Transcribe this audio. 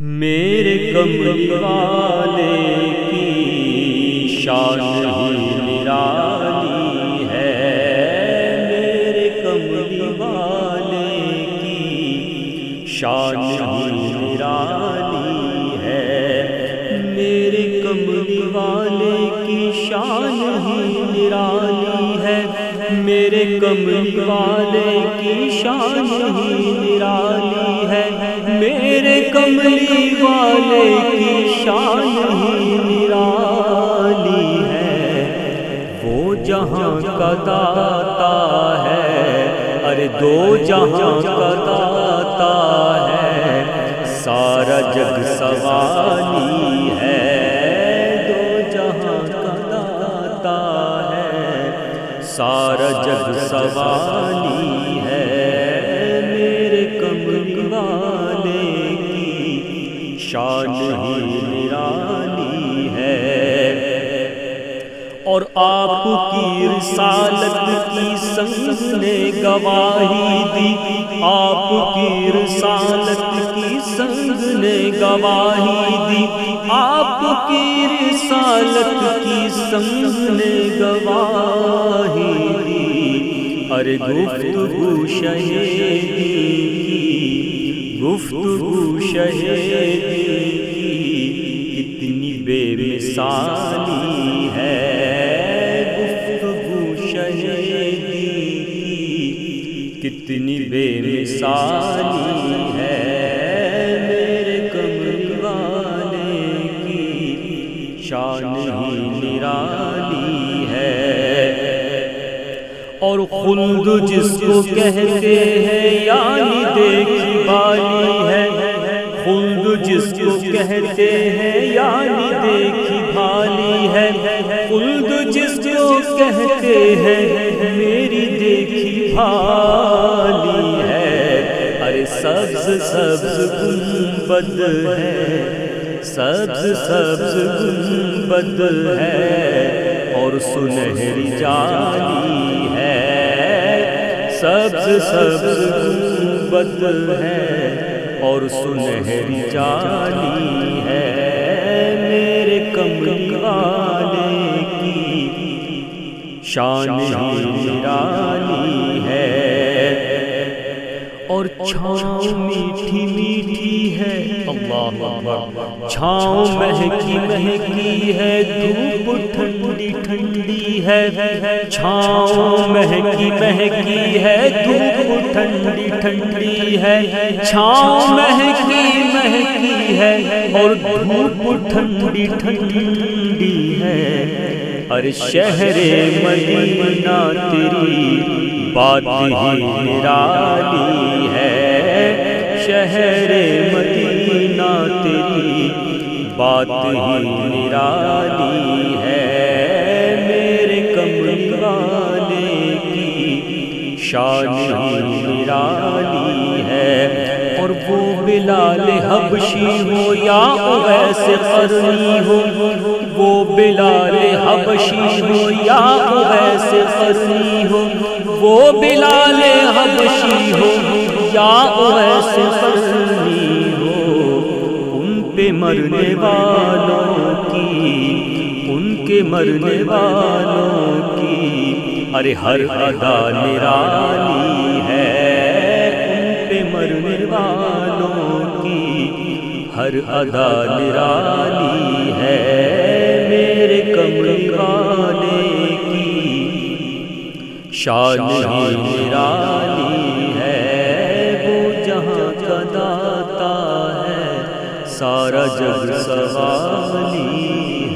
میرے کملی والے کی شان ہی نرالی ہے، میرے کملی والے کی شان ہی نرالی ہے، میرے کملی والے کی شان ہی نرالی ہے، میرے کملی والے کی شان ہی نرالی ہے، میرے کملی والے کی شان ہی نرالی ہے۔ وہ جہاں کا داتا ہے، ارے دو جہاں کا داتا ہے، سارا جگ سوالی ہے، دو جہاں کا داتا ہے، سارا جگ سوالی ہے، میرے کملی والے کی شان ہی نرالی ہے۔ اور آپ کی رسالت کی سنگ نے گواہی دی، آپ کی رسالت کی سنگ نے گواہی دی، آپ کی رسالت کی سنگ نے گواہی دی، ارے گفتگو شہید کی، گفتگو شہید کی کتنی بے مثالی ہے، گفتگو شہید کی کتنی بے مثالی ہے، میرے کملی والے کی شان ہی نرالی ہے۔ اور خلد جس کو کہتے ہیں یعنی دیکھی بالی ہے، خلد جس کو کہتے ہیں یعنی دیکھی بھالی ہے، خلد جس کو کہتے ہیں میری دیکھی بھالی ہے، ارے سبز سبز گنبد ہے، سبز سبز گنبد ہے، اور سنہری جالی ہے، سبز سبز گنبد ہے، اور سنہری جالی ہے، میرے کملی والے کی شان ہی نرالی ہے۔ اور چھاؤں میٹھی میٹھی ہے، اللہ اکبر، چھاؤں مہکی مہکی ہے، دھوپ ٹھنڈی ٹھنڈی ہے، چھاؤں مہکی مہکی ہے، دھوپ ٹھنڈی ٹھنڈی ہے، چھاؤں مہکی مہکی ہے، اور دھوپ ٹھنڈی ٹھنڈی ہے، ارے شہر مدینہ تیری بات ہی نرالی ہے، شہر مدینہ تیری بات ہی نرالی ہے، میرے کملی والے کی شان ہی نرالی ہے۔ اور وہ بلال حبشی ہو یا اویس قرنی ہو، وہ بلال حبشی ہو یا اویس قرنی ہو، وہ بلال حبشی ہو یا اویس قرنی ہو، ان پہ مرنے والوں کی، ان کے مرنے والوں کی، ارے ہر ادا نرالی ہے، ان پہ مرنے والوں کی ہر ادا نرالی ہے، میرے کملی والے کی شان ہی نرالی ہے، وہ جہاں کا داتا ہے، سارا جگ سوالی ہے۔